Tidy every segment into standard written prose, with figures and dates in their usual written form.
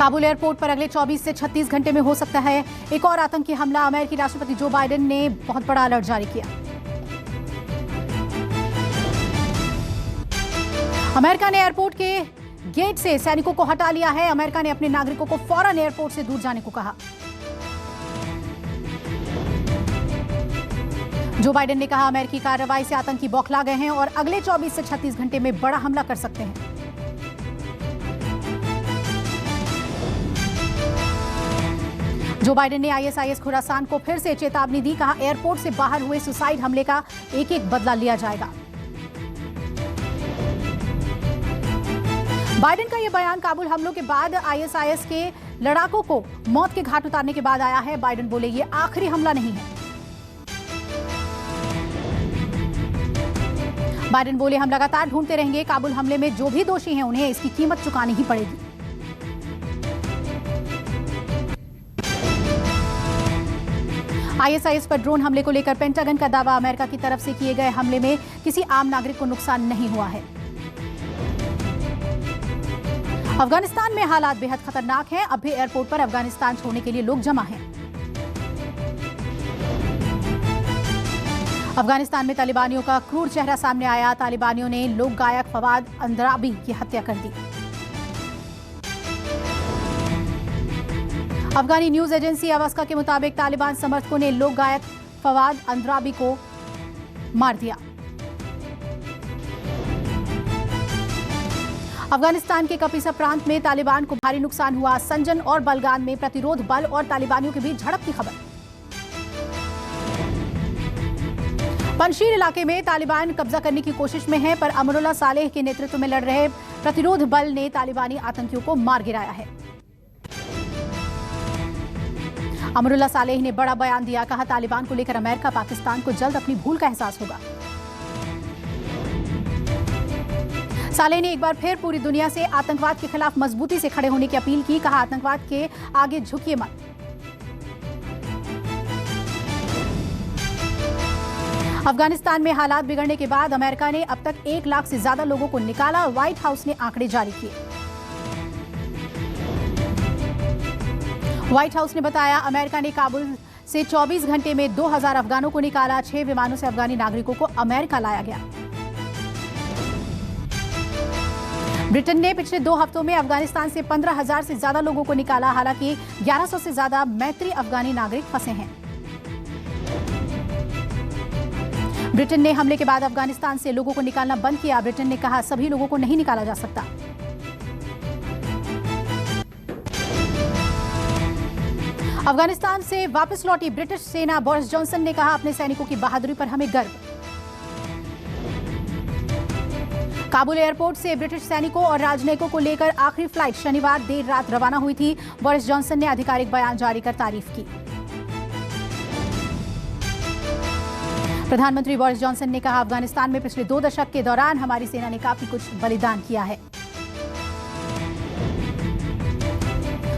Kabul airport पर अगले 24 से 36 घंटे में हो सकता है एक और आतंकी हमला। अमेरिकी राष्ट्रपति जो बाइडेन ने बहुत बड़ा अलर्ट जारी किया। अमेरिका ने एयरपोर्ट के गेट से सैनिकों को हटा लिया है। अमेरिका ने अपने नागरिकों को फौरन एयरपोर्ट से दूर जाने को कहा। जो बाइडेन ने कहा, अमेरिकी कार्रवाई से आतंकी बौखला गए हैं और अगले 24 से 36 घंटे में बड़ा हमला कर सकते हैं। जो बाइडेन ने आईएसआईएस खुरासान को फिर से चेतावनी दी। कहा, एयरपोर्ट से बाहर हुए सुसाइड हमले का एक एक बदला लिया जाएगा। बाइडेन का यह बयान काबुल हमलों के बाद आईएसआईएस के लड़ाकों को मौत के घाट उतारने के बाद आया है। बाइडेन बोले, ये आखिरी हमला नहीं है। बाइडेन बोले, हम लगातार ढूंढते रहेंगे। काबुल हमले में जो भी दोषी हैं उन्हें इसकी कीमत चुकानी ही पड़ेगी। आईएसआईएस पर ड्रोन हमले को लेकर पेंटागन का दावा। अमेरिका की तरफ से किए गए हमले में किसी आम नागरिक को नुकसान नहीं हुआ है। अफगानिस्तान में हालात बेहद खतरनाक हैं। अब भी एयरपोर्ट पर अफगानिस्तान छोड़ने के लिए लोग जमा हैं। अफगानिस्तान में तालिबानियों का क्रूर चेहरा सामने आया। तालिबानियों ने लोक गायक फवाद अंद्राबी की हत्या कर दी। अफगानी न्यूज एजेंसी अवास्का के मुताबिक तालिबान समर्थकों ने लोक गायक फवाद अंद्राबी को मार दिया। अफगानिस्तान के कपीसा प्रांत में तालिबान को भारी नुकसान हुआ। संजन और बलगान में प्रतिरोध बल और तालिबानियों के बीच झड़प की खबर। पंशीर इलाके में तालिबान कब्जा करने की कोशिश में है, पर अमरुल्लाह सालेह के नेतृत्व में लड़ रहे प्रतिरोध बल ने तालिबानी आतंकियों को मार गिराया है। अमरुल्लाह सालेह ने बड़ा बयान दिया। कहा, तालिबान को लेकर अमेरिका पाकिस्तान को जल्द अपनी भूल का एहसास होगा। सालेह ने एक बार फिर पूरी दुनिया से आतंकवाद के खिलाफ मजबूती से खड़े होने की अपील की। कहा, आतंकवाद के आगे झुकिए मत। अफगानिस्तान में हालात बिगड़ने के बाद अमेरिका ने अब तक 1 लाख से ज्यादा लोगों को निकाला। व्हाइट हाउस ने आंकड़े जारी किए। व्हाइट हाउस ने बताया, अमेरिका ने काबुल से 24 घंटे में 2000 अफगानों को निकाला। 6 विमानों से अफगानी नागरिकों को अमेरिका लाया गया। ब्रिटेन ने पिछले 2 हफ्तों में अफगानिस्तान से 15,000 से ज्यादा लोगों को निकाला। हालांकि 1100 से ज्यादा मैत्री अफगानी नागरिक फंसे हैं। ब्रिटेन ने हमले के बाद अफगानिस्तान से लोगों को निकालना बंद किया। ब्रिटेन ने कहा, सभी लोगों को नहीं निकाला जा सकता। अफगानिस्तान से वापस लौटी ब्रिटिश सेना। बोरिस जॉनसन ने कहा, अपने सैनिकों की बहादुरी पर हमें गर्व। काबुल एयरपोर्ट से ब्रिटिश सैनिकों और राजनयिकों को लेकर आखिरी फ्लाइट शनिवार देर रात रवाना हुई थी। बोरिस जॉनसन ने आधिकारिक बयान जारी कर तारीफ की। प्रधानमंत्री बोरिस जॉनसन ने कहा, अफगानिस्तान में पिछले 2 दशक के दौरान हमारी सेना ने काफी कुछ बलिदान किया है।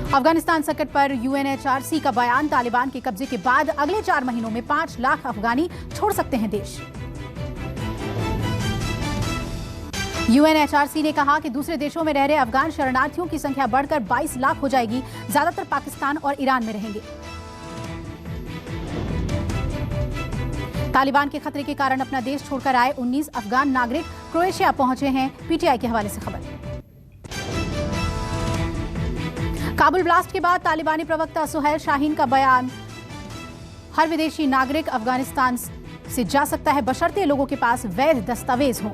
अफगानिस्तान संकट पर यूएनएचआरसी का बयान। तालिबान के कब्जे के बाद अगले 4 महीनों में 5 लाख अफगानी छोड़ सकते हैं देश। यूएनएचआरसी ने कहा कि दूसरे देशों में रह रहे अफगान शरणार्थियों की संख्या बढ़कर 22 लाख हो जाएगी। ज्यादातर पाकिस्तान और ईरान में रहेंगे। तालिबान के खतरे के कारण अपना देश छोड़कर आए 19 अफगान नागरिक क्रोएशिया पहुंचे हैं। पीटीआई के हवाले से खबर। काबुल ब्लास्ट के बाद तालिबानी प्रवक्ता सुहैल शाहीन का बयान। हर विदेशी नागरिक अफगानिस्तान से जा सकता है, बशर्ते लोगों के पास वैध दस्तावेज हो।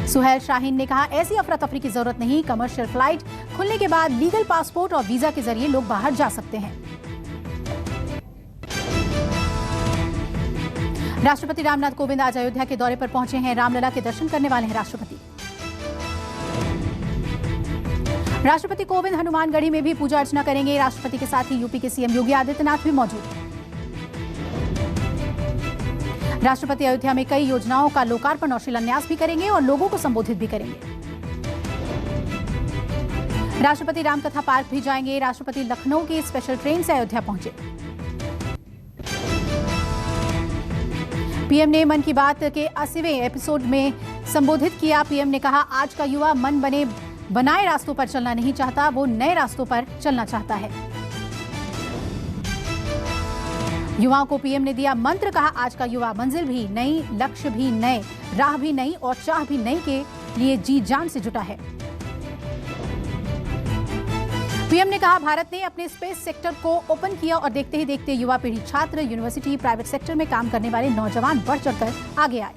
सुहैल शाहीन ने कहा, ऐसी अफरा तफरी की जरूरत नहीं। कमर्शियल फ्लाइट खुलने के बाद लीगल पासपोर्ट और वीजा के जरिए लोग बाहर जा सकते हैं। राष्ट्रपति रामनाथ कोविंद आज अयोध्या के दौरे पर पहुंचे हैं। रामलला के दर्शन करने वाले हैं राष्ट्रपति। राष्ट्रपति कोविंद हनुमानगढ़ी में भी पूजा अर्चना करेंगे। राष्ट्रपति के साथ ही यूपी के सीएम योगी आदित्यनाथ भी मौजूद। राष्ट्रपति अयोध्या में कई योजनाओं का लोकार्पण और शिलान्यास भी करेंगे और लोगों को संबोधित भी करेंगे। राष्ट्रपति रामकथा पार्क भी जाएंगे। राष्ट्रपति लखनऊ की स्पेशल ट्रेन से अयोध्या पहुंचे। पीएम ने मन की बात के 80वें एपिसोड में संबोधित किया। पीएम ने कहा, आज का युवा मन बने बनाए रास्तों पर चलना नहीं चाहता, वो नए रास्तों पर चलना चाहता है। युवाओं को पीएम ने दिया मंत्र, कहा आज का युवा मंजिल भी नई, लक्ष्य भी नए, राह भी नई और चाह भी नई के लिए जी जान से जुटा है। पीएम ने कहा भारत ने अपने स्पेस सेक्टर को ओपन किया और देखते ही देखते युवा पीढ़ी, छात्र, यूनिवर्सिटी, प्राइवेट सेक्टर में काम करने वाले नौजवान बढ़ चढ़कर आगे आए।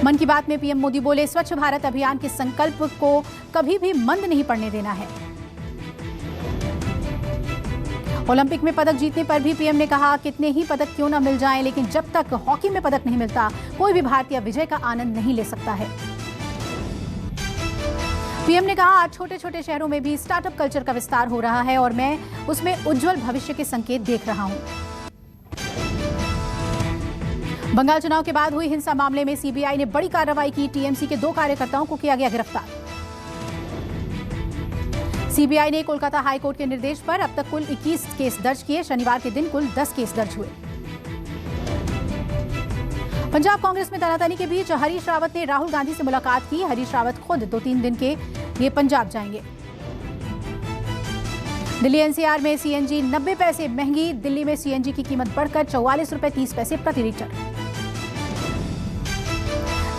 मन की बात में पीएम मोदी बोले, स्वच्छ भारत अभियान के संकल्प को कभी भी मंद नहीं पड़ने देना है। ओलंपिक में पदक जीतने पर भी पीएम ने कहा कितने ही पदक क्यों न मिल जाएं, लेकिन जब तक हॉकी में पदक नहीं मिलता कोई भी भारतीय विजय का आनंद नहीं ले सकता है। पीएम ने कहा आज छोटे छोटे शहरों में भी स्टार्टअप कल्चर का विस्तार हो रहा है और मैं उसमें उज्जवल भविष्य के संकेत देख रहा हूं। बंगाल चुनाव के बाद हुई हिंसा मामले में सीबीआई ने बड़ी कार्रवाई की, टीएमसी के 2 कार्यकर्ताओं को किया गया गिरफ्तार। सीबीआई ने कोलकाता हाईकोर्ट के निर्देश पर अब तक कुल 21 केस दर्ज किए, शनिवार के दिन कुल 10 केस दर्ज हुए। पंजाब कांग्रेस में तनातनी के बीच हरीश रावत ने राहुल गांधी से मुलाकात की। हरीश रावत खुद 2-3 दिन के लिए पंजाब जाएंगे। दिल्ली एनसीआर में सीएनजी 90 पैसे महंगी, दिल्ली में सीएनजी की कीमत बढ़कर 44 रुपए 30 पैसे प्रति लीटर।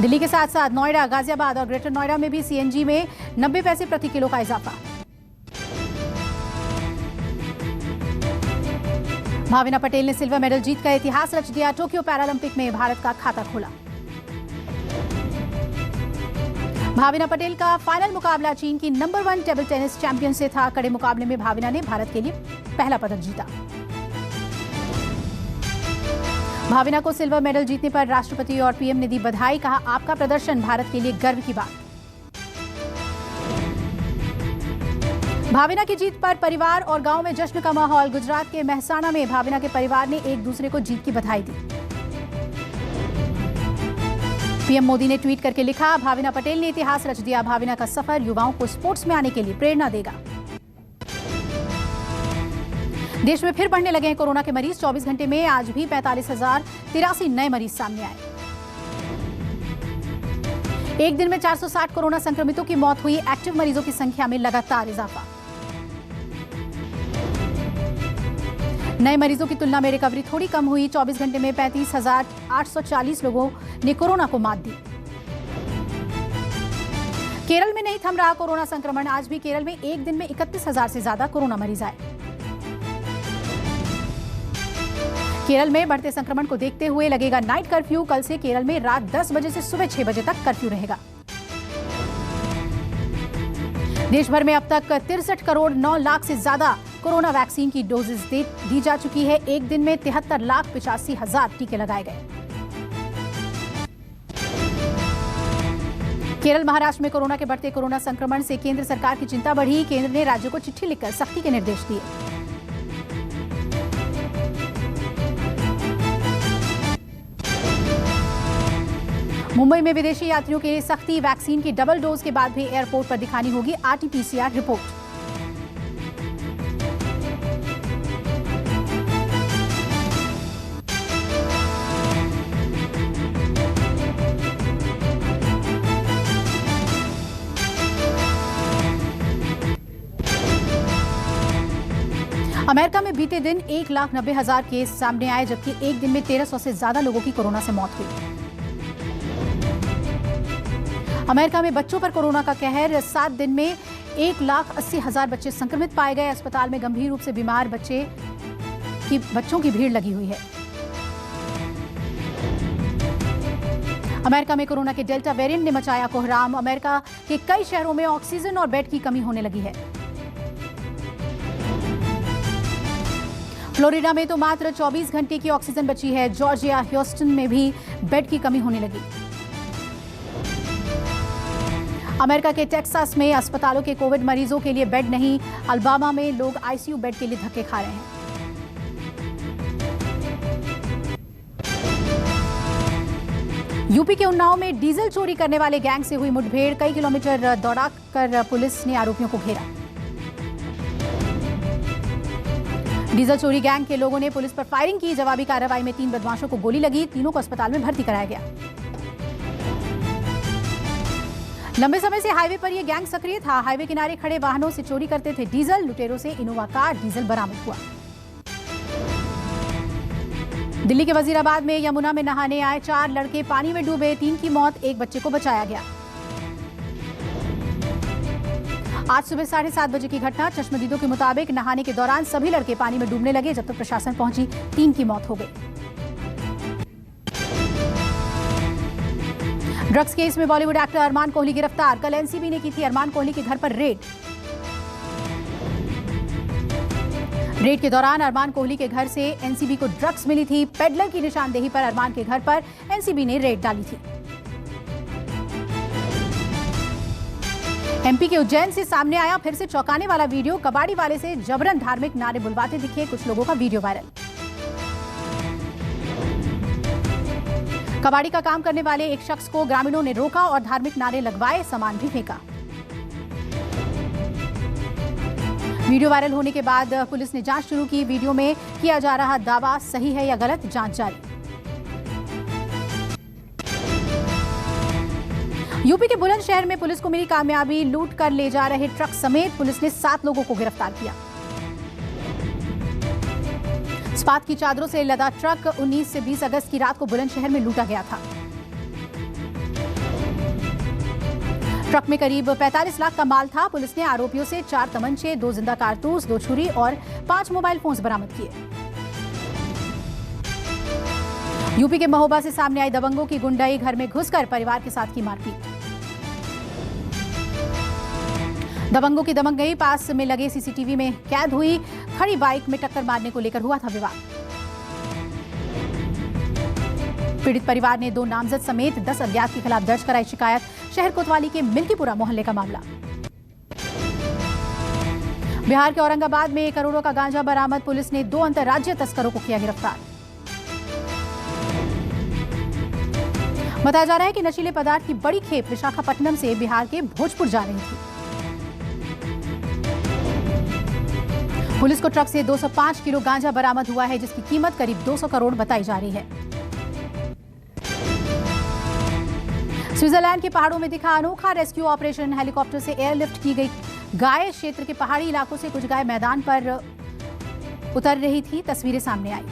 दिल्ली के साथ साथ नोएडा, गाजियाबाद और ग्रेटर नोएडा में भी सीएनजी में 90 पैसे प्रति किलो का इजाफा। भाविना पटेल ने सिल्वर मेडल जीतकर इतिहास रच दिया, टोक्यो पैरालंपिक में भारत का खाता खोला। भाविना पटेल का फाइनल मुकाबला चीन की नंबर 1 टेबल टेनिस चैंपियन से था। कड़े मुकाबले में भाविना ने भारत के लिए पहला पदक जीता। भाविना को सिल्वर मेडल जीतने पर राष्ट्रपति और पीएम ने दी बधाई, कहा आपका प्रदर्शन भारत के लिए गर्व की बात। भाविना की जीत पर परिवार और गांव में जश्न का माहौल। गुजरात के महसाणा में भाविना के परिवार ने एक दूसरे को जीत की बधाई दी। पीएम मोदी ने ट्वीट करके लिखा, भाविना पटेल ने इतिहास रच दिया, भाविना का सफर युवाओं को स्पोर्ट्स में आने के लिए प्रेरणा देगा। देश में फिर बढ़ने लगे हैं कोरोना के मरीज। 24 घंटे में आज भी 45,083 नए मरीज सामने आए। एक दिन में 460 कोरोना संक्रमितों की मौत हुई। एक्टिव मरीजों की संख्या में लगातार इजाफा। नए मरीजों की तुलना में रिकवरी थोड़ी कम हुई। 24 घंटे में 35,840 लोगों ने कोरोना को मात दी। केरल में नहीं थम रहा कोरोना संक्रमण। आज भी केरल में एक दिन में 31,000 से ज्यादा कोरोना मरीज आए। केरल में बढ़ते संक्रमण को देखते हुए लगेगा नाइट कर्फ्यू। कल से केरल में रात 10 बजे से सुबह 6 बजे तक कर्फ्यू रहेगा। देश भर में अब तक 63 करोड़ 9 लाख से ज्यादा कोरोना वैक्सीन की डोजेस दी जा चुकी है। एक दिन में 73,85,000 टीके लगाए गए। केरल, महाराष्ट्र में कोरोना के बढ़ते कोरोना संक्रमण से केंद्र सरकार की चिंता बढ़ी। केंद्र ने राज्यों को चिट्ठी लिखकर सख्ती के निर्देश दिए। मुंबई में विदेशी यात्रियों के लिए सख्ती। वैक्सीन की डबल डोज के बाद भी एयरपोर्ट पर दिखानी होगी आरटी-पीसीआर रिपोर्ट। अमेरिका में बीते दिन 1,90,000 केस सामने आए, जबकि एक दिन में 1,300 से ज्यादा लोगों की कोरोना से मौत हुई। अमेरिका में बच्चों पर कोरोना का कहर। 7 दिन में 1,80,000 बच्चे संक्रमित पाए गए। अस्पताल में गंभीर रूप से बीमार बच्चों की भीड़ लगी हुई है। अमेरिका में कोरोना के डेल्टा वेरिएंट ने मचाया कोहराम। अमेरिका के कई शहरों में ऑक्सीजन और बेड की कमी होने लगी है। फ्लोरिडा में तो मात्र 24 घंटे की ऑक्सीजन बची है। जॉर्जिया, ह्यूस्टन में भी बेड की कमी होने लगी। अमेरिका के टेक्सास में अस्पतालों के कोविड मरीजों के लिए बेड नहीं। अल्बामा में लोग आईसीयू बेड के लिए धक्के खा रहे हैं। यूपी के उन्नाव में डीजल चोरी करने वाले गैंग से हुई मुठभेड़। कई किलोमीटर दौड़ाकर पुलिस ने आरोपियों को घेरा। डीजल चोरी गैंग के लोगों ने पुलिस पर फायरिंग की। जवाबी कार्रवाई में 3 बदमाशों को गोली लगी। तीनों को अस्पताल में भर्ती कराया गया। लंबे समय से हाईवे पर यह गैंग सक्रिय था। हाईवे किनारे खड़े वाहनों से चोरी करते थे डीजल। लुटेरों से इनोवा कार डीजल बरामद हुआ। दिल्ली के वजीराबाद में यमुना में नहाने आए 4 लड़के पानी में डूबे, 3 की मौत, 1 बच्चे को बचाया गया। आज सुबह 7:30 बजे की घटना। चश्मदीदों के मुताबिक नहाने के दौरान सभी लड़के पानी में डूबने लगे। जब तक प्रशासन पहुंची 3 की मौत हो गई। ड्रग्स केस में बॉलीवुड एक्टर अरमान कोहली गिरफ्तार। कल एनसीबी ने की थी अरमान कोहली के घर पर रेड। रेड के दौरान अरमान कोहली के घर से एनसीबी को ड्रग्स मिली थी। पेडलर की निशानदेही पर अरमान के घर पर एनसीबी ने रेड डाली थी। एमपी के उज्जैन से सामने आया फिर से चौंकाने वाला वीडियो। कबाड़ी वाले से जबरन धार्मिक नारे बुलवाते दिखे कुछ लोगों का वीडियो वायरल। कबाड़ी का काम करने वाले एक शख्स को ग्रामीणों ने रोका और धार्मिक नारे लगवाए, सामान भी फेंका। वीडियो वायरल होने के बाद पुलिस ने जांच शुरू की। वीडियो में किया जा रहा दावा सही है या गलत, जांच जारी। यूपी के बुलंदशहर में पुलिस को मिली कामयाबी। लूट कर ले जा रहे ट्रक समेत पुलिस ने 7 लोगों को गिरफ्तार किया। इस्पात की चादरों से लदा ट्रक 19 से 20 अगस्त की रात को बुलंदशहर में लूटा गया था। ट्रक में करीब 45 लाख का माल था। पुलिस ने आरोपियों से 4 तमंचे, 2 जिंदा कारतूस, 2 छुरी और 5 मोबाइल फोन्स बरामद किए। यूपी के महोबा से सामने आई दबंगों की गुंडाई। घर में घुसकर परिवार के साथ की मारपीट। दबंगों की दबंगई पास में लगे सीसीटीवी में कैद हुई। खड़ी बाइक में टक्कर मारने को लेकर हुआ था विवाद। पीड़ित परिवार ने 2 नामजद समेत 10 अज्ञात के खिलाफ दर्ज कराई शिकायत। शहर कोतवाली के मिल्कीपुरा मोहल्ले का मामला। बिहार के औरंगाबाद में करोड़ों का गांजा बरामद। पुलिस ने 2 अंतर्राज्यीय तस्करों को किया गिरफ्तार। बताया जा रहा है कि नशीले पदार्थ की बड़ी खेप विशाखापट्टनम से बिहार के भोजपुर जा रही थी। पुलिस को ट्रक से 205 किलो गांजा बरामद हुआ है, जिसकी कीमत करीब 200 करोड़ बताई जा रही है। स्विट्जरलैंड के पहाड़ों में दिखा अनोखा रेस्क्यू ऑपरेशन। हेलीकॉप्टर से एयरलिफ्ट की गई गाय। क्षेत्र के पहाड़ी इलाकों से कुछ गाय मैदान पर उतर रही थी। तस्वीरें सामने आई।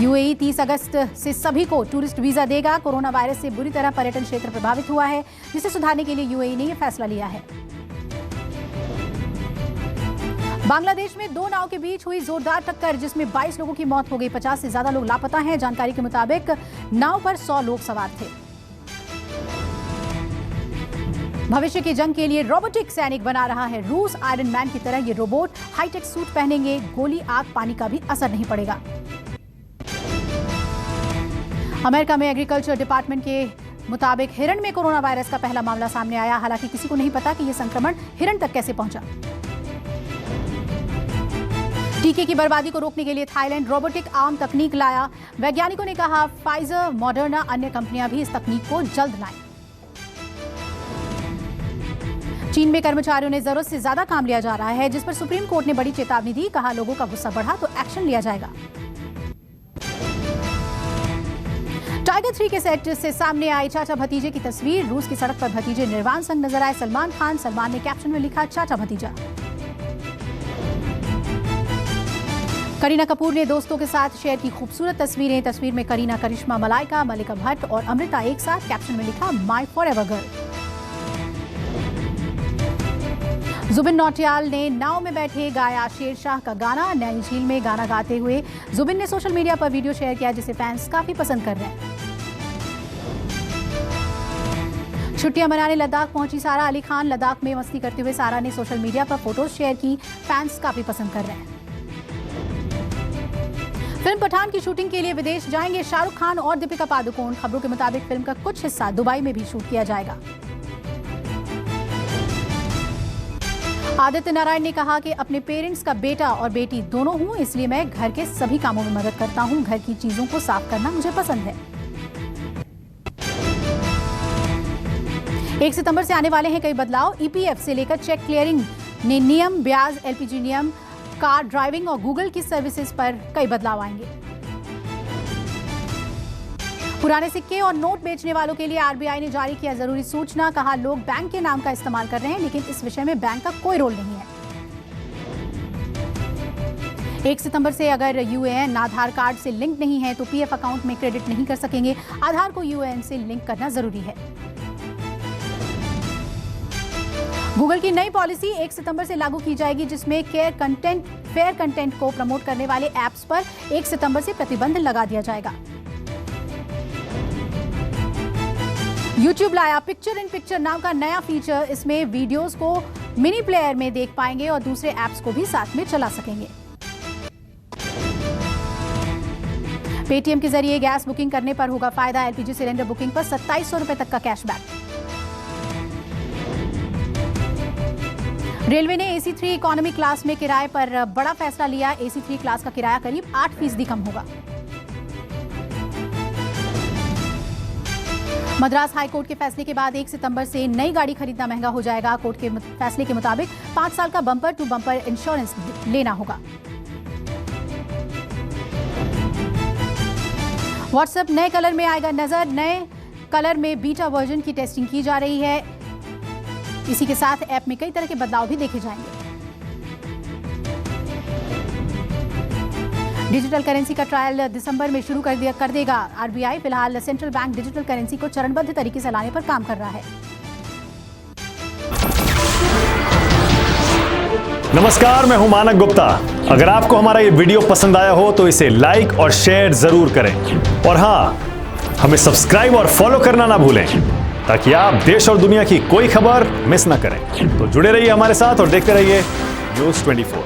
यूएई 30 अगस्त से सभी को टूरिस्ट वीजा देगा। कोरोना वायरस से बुरी तरह पर्यटन क्षेत्र प्रभावित हुआ है, जिसे सुधारने के लिए यूएई ने यह फैसला लिया है। बांग्लादेश में 2 नाव के बीच हुई जोरदार टक्कर, जिसमें 22 लोगों की मौत हो गई। 50 से ज्यादा लोग लापता हैं। जानकारी के मुताबिक नाव पर 100 लोग सवार थे। भविष्य की जंग के लिए रोबोटिक सैनिक बना रहा है रूस। आयरन मैन की तरह ये रोबोट हाईटेक सूट पहनेंगे। गोली, आग, पानी का भी असर नहीं पड़ेगा। अमेरिका में एग्रीकल्चर डिपार्टमेंट के मुताबिक हिरण में कोरोना वायरस का पहला मामला सामने आया। हालांकि किसी को नहीं पता कि यह संक्रमण हिरण तक कैसे पहुंचा। टीके की बर्बादी को रोकने के लिए थाईलैंड रोबोटिक आर्म तकनीक लाया। वैज्ञानिकों ने कहा फाइजर, मॉडर्ना, अन्य कंपनियां भी इस तकनीक को जल्द लाएं। चीन में कर्मचारियों ने जरूरत से ज्यादा काम लिया जा रहा है, जिस पर सुप्रीम कोर्ट ने बड़ी चेतावनी दी। कहा लोगों का गुस्सा बढ़ा तो एक्शन लिया जाएगा। टाइगर 3 के सेट से सामने आई चाचा भतीजे की तस्वीर। रूस की सड़क पर भतीजे निर्वाण संग नजर आए सलमान खान। सलमान ने कैप्शन में लिखा चाचा भतीजा। करीना कपूर ने दोस्तों के साथ शेयर की खूबसूरत तस्वीरें। तस्वीर में करीना, करिश्मा, मलाइका, मलिका भट्ट और अमृता एक साथ। कैप्शन में लिखा my forever girl. Jubin Nautiyal ने नाव में बैठे गाया शेरशाह का गाना। नैनी झील में गाना गाते हुए जुबिन ने सोशल मीडिया पर वीडियो शेयर किया, जिसे फैंस काफी पसंद कर रहे हैं। छुट्टियां मनाने लद्दाख पहुंची सारा अली खान। लद्दाख में मस्ती करते हुए सारा ने सोशल मीडिया पर फोटोज शेयर की। फैंस काफी पसंद कर रहे हैं। फिल्म पठान की शूटिंग के लिए विदेश जाएंगे शाहरुख खान और दीपिका पादुकोण। खबरों के मुताबिक फिल्म का कुछ हिस्सा दुबई में भी शूट किया जाएगा। आदित्य नारायण ने कहा कि अपने पेरेंट्स का बेटा और बेटी दोनों हूं, इसलिए मैं घर के सभी कामों में मदद करता हूं। घर की चीजों को साफ करना मुझे पसंद है। 1 सितंबर से आने वाले हैं कई बदलाव। ईपीएफ से लेकर चेक क्लियरिंग ने नियम, ब्याज, एलपीजी नियम, कार ड्राइविंग और गूगल की सर्विसेज पर कई बदलाव आएंगे। पुराने सिक्के और नोट बेचने वालों के लिए आरबीआई ने जारी किया जरूरी सूचना। कहा, लोग बैंक के नाम का इस्तेमाल कर रहे हैं, लेकिन इस विषय में बैंक का कोई रोल नहीं है। 1 सितंबर से अगर यूएएन आधार कार्ड से लिंक नहीं है तो पीएफ अकाउंट में क्रेडिट नहीं कर सकेंगे। आधार को यूएएन से लिंक करना जरूरी है। गूगल की नई पॉलिसी 1 सितंबर से लागू की जाएगी, जिसमें फेयर कंटेंट को प्रमोट करने वाले ऐप्स पर 1 सितंबर से प्रतिबंध लगा दिया जाएगा। YouTube लाया पिक्चर इन पिक्चर नाम का नया फीचर। इसमें वीडियोस को मिनी प्लेयर में देख पाएंगे और दूसरे ऐप्स को भी साथ में चला सकेंगे। पेटीएम के जरिए गैस बुकिंग करने पर होगा फायदा। एलपीजी सिलेंडर बुकिंग पर 2700 रुपए तक का कैशबैक। रेलवे ने AC3 इकोनॉमी क्लास में किराए पर बड़ा फैसला लिया। AC3 क्लास का किराया करीब 8% कम होगा। मद्रास हाईकोर्ट के फैसले के बाद 1 सितंबर से नई गाड़ी खरीदना महंगा हो जाएगा। कोर्ट के फैसले के मुताबिक 5 साल का बम्पर टू बम्पर इंश्योरेंस लेना होगा। व्हाट्सएप नए कलर में आएगा नजर। नए कलर में बीटा वर्जन की टेस्टिंग की जा रही है। इसी के साथ ऐप में कई तरह के बदलाव भी देखे जाएंगे। डिजिटल करेंसी का ट्रायल दिसंबर में शुरू कर देगा आरबीआई। फिलहाल सेंट्रल बैंक डिजिटल करेंसी को चरणबद्ध तरीके से लाने पर काम कर रहा है। नमस्कार, मैं हूं मानक गुप्ता। अगर आपको हमारा ये वीडियो पसंद आया हो तो इसे लाइक और शेयर जरूर करें, और हां, हमें सब्सक्राइब और फॉलो करना ना भूलें, ताकि आप देश और दुनिया की कोई खबर मिस ना करें। तो जुड़े रहिए हमारे साथ और देखते रहिए न्यूज़ 24।